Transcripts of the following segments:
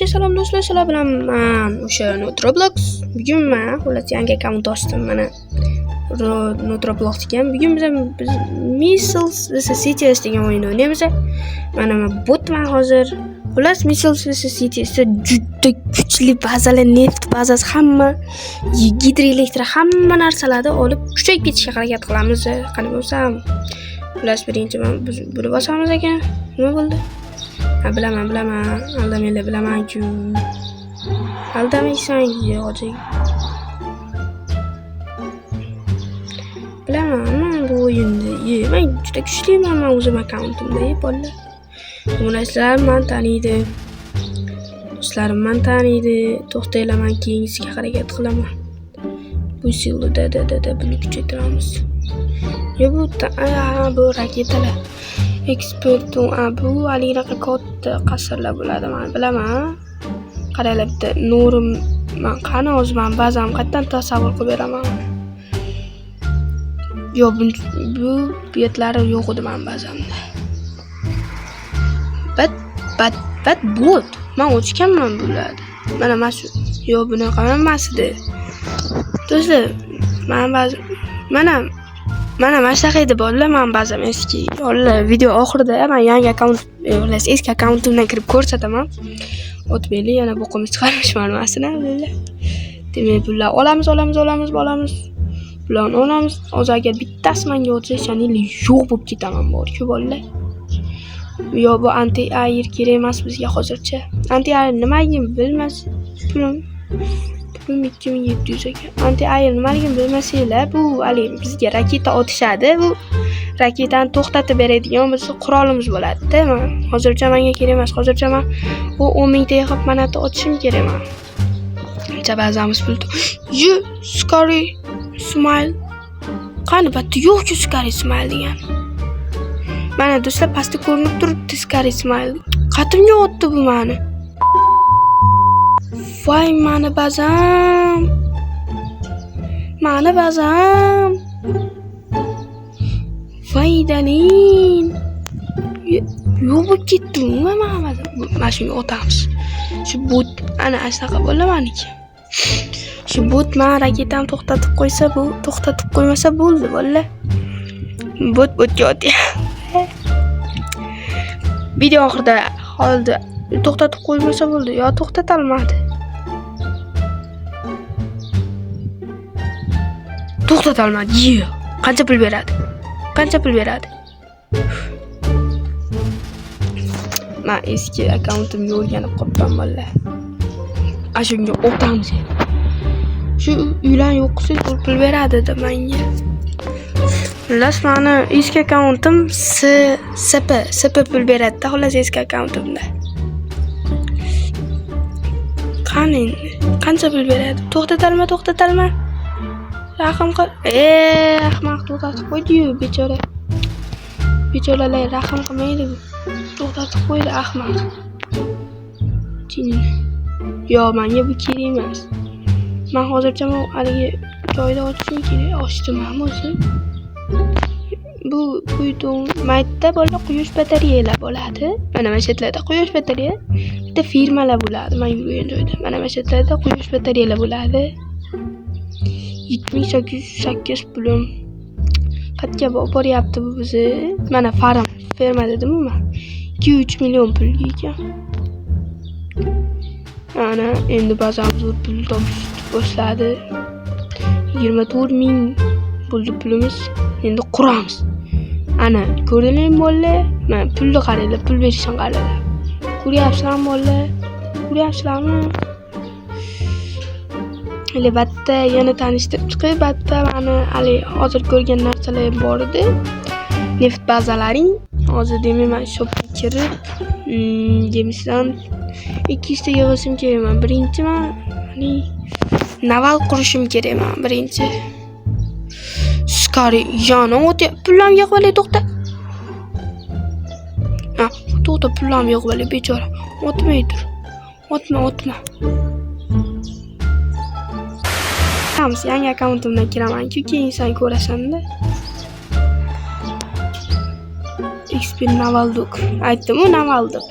Salom do'stlar, sizlar bilan men o'sha Nutroblox. Bugun men xullas yangi akkaunt ochdim mana. Nutroblox degan. Bugun biz Missiles vs Cities degan o'yin o'ynaymiz. Mana men botman hozir. Xullas Missiles vs Cities juda kuchli bazalar, neft bazasi, hamma gidroelektr, hamma narsalarni olib kuchayib ketishga harakat qilamiz. Qani bo'lsam, xullas birinchi biz buni bosamiz ekan. Nima bo'ldi? Bilaman, aldamanglar, bilaman-ku. Aldamaysan, hozir. Bilaman, men bu o'yinda, men juda kuchliman, men o'zim akkauntimda, bolalar. Munoslar men taniydi. Do'stlarim men taniydi. To'xtanglar, men keyingisiga harakat qilaman. Bu silda buni kuchaytiramiz. Bu raketalar. Ekspertu bu aliraqa katta qasrlar bo'ladi, men bilaman. Qaranglar, bitta nurim men qani o'zi men ba'zan qayerdan tasavvur qilib beraman. Yo'q, bu betlari yo'q edi men ba'zanda. Bat bot. Men o'chganman bularni. Mana shu. Yo'q, bunaqa emas edi. Do'stlar, mana shunaqa edi bolalar, men ba'zan eski video oxirida men yangi akkaunt, eski akkauntimdan kirib ko'rsataman. O'tmayli, yana boqimiz chiqarishman masina bilan. Demak, bular olamiz. Bularni olamiz. Hozir agar bittasi menga o'tsa, chanili yo'q bo'lib ketaman bor-ku bolalar. Yo, bu anti-air kerak emas bizga hozircha. Anti-air nimaligini bilmas. Pulim 2700 ekan. Anti-air nimaligini bilmasanglar, bu bizga raketa otishadi. Bu raketani to'xtatib beradigan bizning qurolimiz bo'ladi-da. Hozircha menga kerak emas. Hozircha men bu 10 mingta yig'ib manata otishim kerak men. Jabazamiz pul. Scary smile. Qani bitta yo'q-ku Scary smile degan. Mana do'stlar, pastda ko'rinib turibdi Scary smile. Qatimga o'tdi bu meni. Voy, mani bazam. Voy dalin. Yo'q bo'lib ketdi mana shunga o'tamiz. Shu bot ana shunaqa bo'lamaniki. Shu bot men raketam to'xtatib qo'ysa, bu to'xtatib qo'ymasa bo'ldi bolalar. Bot o'tyapti. Video oxirida holda to'xtatib qo'ymasa bo'ldi. Yo, to'xtata olmadi. To'xtata olmadi. Qancha pul beradi? Men eski akkauntimga o'rganib qolibman bolalar. Shunga o'tamiz. Shu uylan yo'q qilsa pul beradi deb menga. Xullas, meni eski akkauntim SP pul beradi-da, xullas eski akkauntimda. Qani, qancha pul beradi? To'xtatalma. Rahim qil. Ahmoq, to'xtatib qo'ydi-yu, bechora. Bechoralar rahim qilmaydi. To'xtatib qo'ydi ahmoq. Yo, menga bu kerak emas. Men hozircha haligi joyda ochishim kerak. Ochdim ham o'zi. Bu quydim. Maytda bolalar quyosh batareyalar bo'ladi. Mana mashatlarda quyosh batareya. Bitta firmalar bo'ladi. Men yurgan joyda. Mana mashatlarda quyosh batareyalar bo'ladi. 7808 pulim. Qatga boryapti bu bizni. Mana ferma dedim-ku men. 2-3 million pulga ekan. Ana endi ba'zan zo'r pul topish boshladi. 24 ming bo'ldi pulimiz. Endi quramiz. Ana ko'ringlar bolalar. Men pulni qaranglar, pul berishni qaranglar. Ko'ryapsizlarmi bolalar? Ko'ryapsizlarmi? Albatta yana tanishtirib chiqib, albatta meni hozir ko'rgan narsalar bor edi. Neft bazalaring. Hozir demayman, shopga kirib, demisam 200 ta yig'ishim kerak men. Birinchi men naval qurishim kerak men birinchi. Scary yana o'tya. Pullam yig'ib olay, to'xta. To'xta, pullam yig'ib olay, bechora. O'tmay tur. O'tma. Yangi akkauntimdan kiraman-ku, keyin sen ko'rasan-da. Ekspert Navalduk. Aytdim-ku, Navalduk.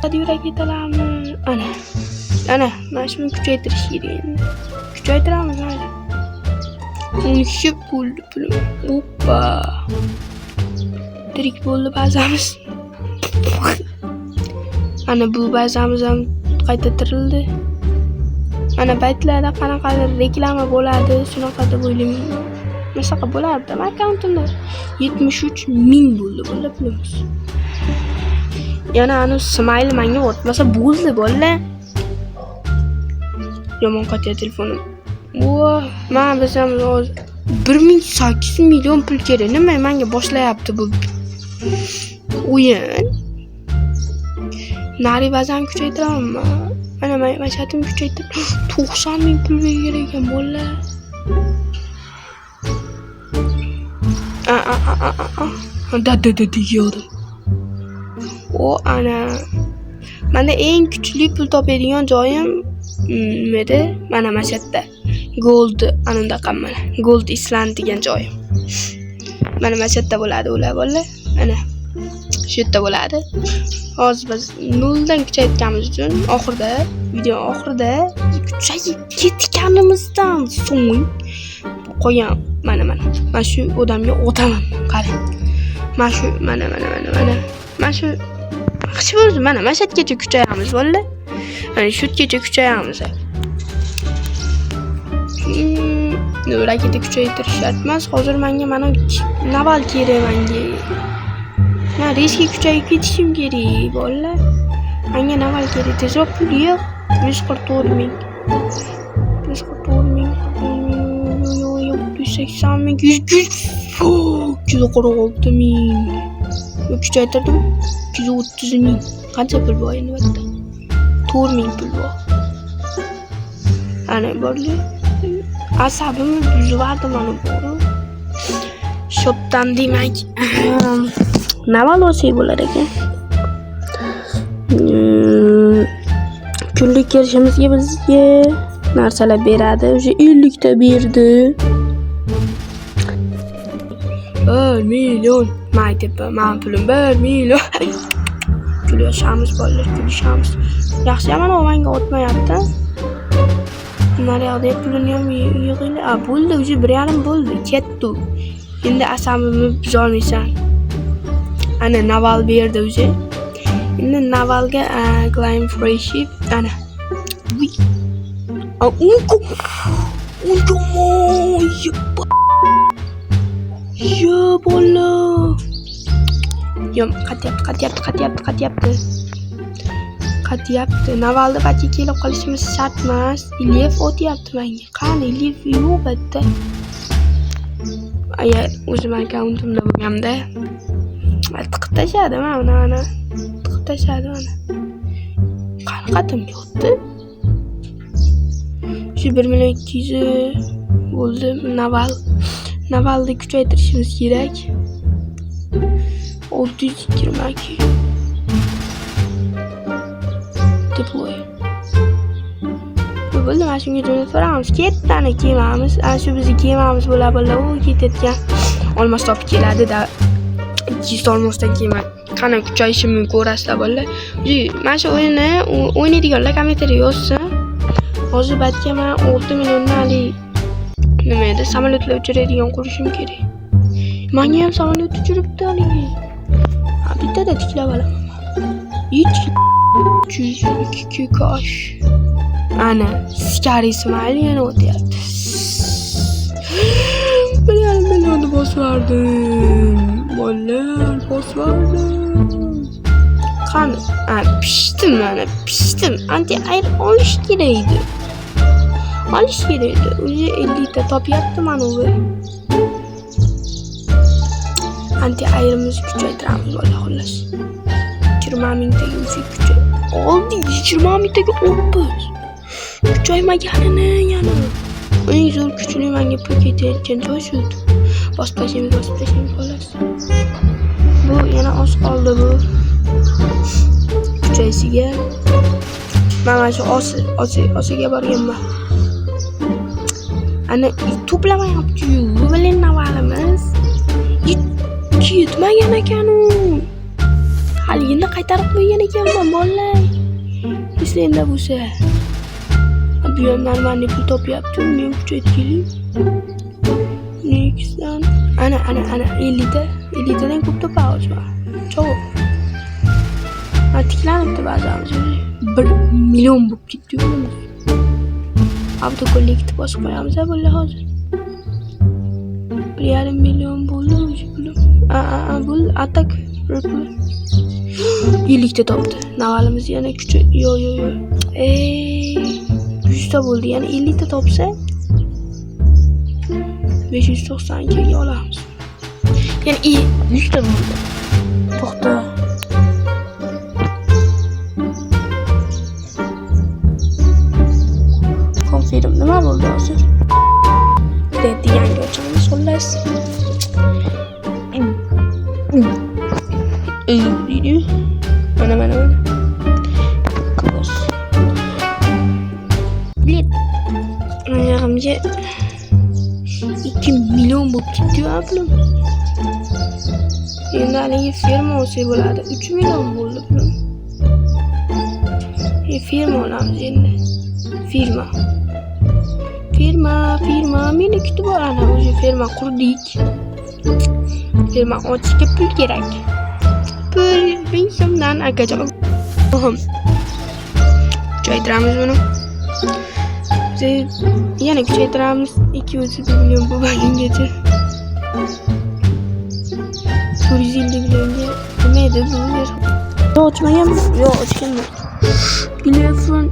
Hadi yurak ketalarmi? Ana mana shuni kuchaytirish kerak endi. Kuchaytiramiz mayli. 12 bo'ldi pulim. Oppa. Tirik bo'ldi bazamiz. Ana bu bazamiz ham qayta tirildi. Mana baytlarda qanaqadir reklama bo'ladi, shunaqa deb o'ylayman. Masaqa bo'lardi. Men akkauntimda 73,000 bo'ldi pulimiz. Yana ana smile menga o'tmasa bo'ldi bolalar. Yomon qat'iy telefonim. Men bizam 1800 million pul kerak. Nima menga boshlayapti bu o'yin? Nari bazam kuchaytiramanmi? Mana mashatim kuchaytirib 90 ming pul kerak ekan bolalar. Da diyordim. O ana. Menda eng kuchli pul topadigan joyim nimada? Mana mashatda. Gold anundaqa mana. Gold Island degan joyim. Mana mashatda bo'ladi ular bolalar. Ana. Shu yerda bo'ladi. Hozir biz 0 dan kuchaytganimiz uchun video oxirida kuchayib ketganimizdan so'ng qo'yam. Mana shu odamga o'taman. Qarang. Mana shu Xishimiz mana mashatgacha kuchayamiz bolalar. Mana shutgacha kuchayamiz. Raketa kuchaytirish shart emas. Hozir menga mana naval kerak menga. Men riski kuchayib ketishim kerak bolalar. Menga naval kerak. Tezroq pul yo'q. 144 ming. 144 ming. 180 ming. 146 ming. Kuchaytirdim. 230 ming. Qancha pul bor endi bu yerda? 4 ming pul bor. Ana borli. Asabim buzilardi mana bu. Shopdan demak. Naval olsak bo'lar ekan. Kunlik kirishimizga bizga narsalar beradi. O'sha 50 ta berdi. 1 million. Men pulim 1 million. Kulishamiz bolalar, kulishamiz. Yaxshi mana menga o'tmayapti. Naryoqda pulini ham yig'inglar. Bo'ldi, o'zi 1,5 bo'ldi. Ketdi. Endi asabimni buzolmaysan. Ana naval berdi o'zi. Endi navalga climb free ship. Ana. Ya bola. Yom qatyapti. Navalda bacha kelib qolishimiz shart emas. Ilyev o'tyapti menga. Qani Ilyev yo'q bitta. Agar o'zim akkauntimda bo'lganda tiqib tashadi mana. Tiqib tashadi mana. Qanaqa timga o'tdi? Shu 1,200,000 bo'ldi Navalni kuchaytirishimiz kerak. 622 deploy. Bu bo'ldi, mana shunga jo'natib beramiz. Ketdani kemamiz. Ana shu bizning kemamiz bo'lar. U ketayotgan olmos topib keladi-da. 200 olmosdan kema qana kuchayishimni ko'rasizlar bolalar. Mana shu o'yinni o'ynaydiganlar kommentariy yozsin. Hozir batga men 6 millionlik nima edi? Samolyotlar uchiradigan qurishim kerak. Menga ham samolyot uchiribdi haligi. Bittada tiklab olaman. 302 kosh. Ana, Scary Smile yana o'tyapti. Million bosvardim. Bolalar bosvardim. Qani, pishdim. Anti air olish kerak edi. O'zi 50 ta topyapti mana u. Anti airimizni kuchaytiramiz xullas. 20 mingdagi o'zi kuchay. Oldi 20 mingdagi o'pbiz. Kuchaymaganini yana. Eng zo'r kuchli menga pul ketayotgan joy shu. Bosib tashlaymiz xullas. Bu yana oz qoldi bu. Kuchaysiga. Mana shu osiga borganman. Ana to'plamayapti-yu. Bilan navalimiz. Yetmagan ekan u. Haligini qaytarib qo'ygan ekanman bolalar. senda bo'lsa. Bu ham normalniy pul topyapti. Men kuchaytiraylik. Nextdan ana 50 ta. 50 tadan ko'p topamiz va. Cho'q. Tiklanibdi ba'zamiz. 1 million bo'lib ketdi. Avto kollektiv bosib qo'yamiz bular hozir. 1,5 million bo'ldi o'sha pul. Bu atak 50 ta topdi. Navalimiz yana kuchi. Yo. 100 ta bo'ldi. Yana 50 ta topsa 592 ga olamiz. Yani 100 ta bo'ldi. To'xta. Konfirm nima bo'ldi hozir? Dedi yangi ochamiz xullas. Mana. Kos. Bilet. Ayağımca 2 milyon bo'lib ketdi pulum. Endi haligi firma olsa bo'ladi. 3 million bo'ldi pulum. Firma olamiz endi. Firma meni kutib oladi. O'sha firma qurdik. Firma ochishga pul kerak. Pul 1000 so'mdan akajon. Kuchaytiramiz buni. Yana kuchaytiramiz 200 million bo'lgangacha. 450 millionga nima edi bu? Ochmaganmi? Yo'q, ochganman. Telefon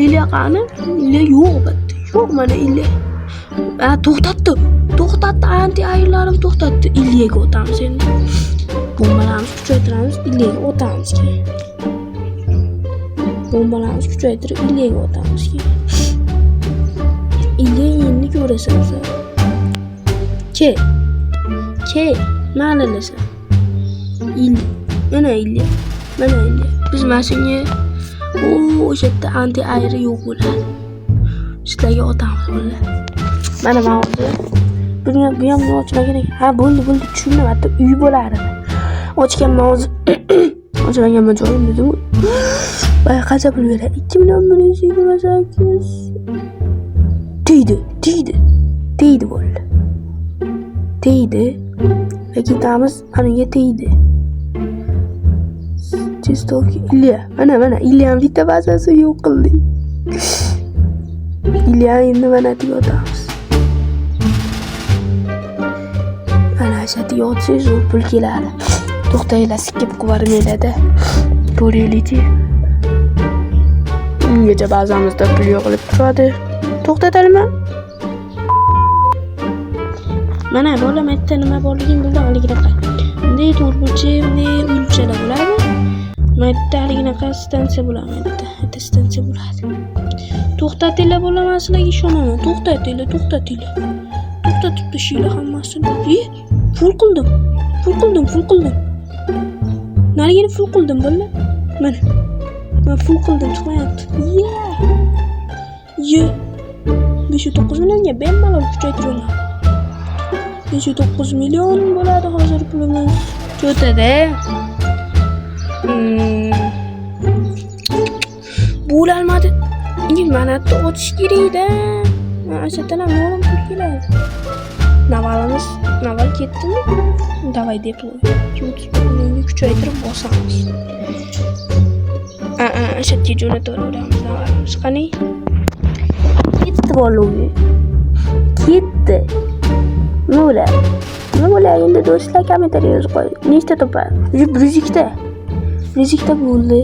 ile qani? Ile yo'q bitta. Yo'q mana ile. To'xtatdi. Anti ayirlarim to'xtatdi. Ilga o'tamiz endi. Bombalarimizni kuchaytiramiz, ilga o'tamiz. Bombalarimizni kuchaytirib ilga o'tamiz. Ile endi ko'rasiz. Ke. Ma'nalasa. Mana ile. Biz mashinaga o'sha yerda anti ayri yo'q bo'ladi. Sizlarga otamiz bo'ladi. Mana hozir bu ham ochmagan ekan. Ha, bo'ldi, tushundim. Hatto uy bo'lardi. Ochganman hozir. Ochmaganman joyim dedim. Voy, qancha pul beradi? 2 million 128. Tegdi bo'ldi. Ketamiz, aniga tegdi. Chistoki Ilya. Mana Ilyam bitta bazasi yo'q qildi. Ilya endi mana deyotamiz. Mana shati yotsa zo'r pul keladi. To'xtanglar, sikib qo'yarmanglar-da. Ko'raylik-chi. Ungacha ba'zamizda pul yo'qolib turadi. To'xtatalmi? Mana bolam aytdi, nima borligini bildim, haliginaqa. Bunday to'rtburchi, bunday uychalar bo'ladi. Maytda haliginaqa stansiya bo'ladi, maytda stansiya bo'ladi. To'xtatinglar bo'laman, sizlarga ishonaman. To'xtatinglar. To'xtatib tashinglar hammasini. Full qildim. Narigini full qildim bo'la. Mana. Men full qildim, chiqmayapti. 509 millionga bemalol kuchaytiraman. 509 million bo'ladi hozir pulimiz. Cho'tada. Bo'lalmadi. Mana ochish kerak-da. Ashatalar no'lim pul keladi. Naval ketdimi? Davay deb qo'ydik. Kuchaytirib bosamiz. Ashatga jo'nataveramiz navalimiz. Qani? Ketdi bolalar. Ketdi. Nima bo'ladi endi do'stlar, kommentariy yozib qo'ying. Nechta topadi? Rizikda bo'ldi.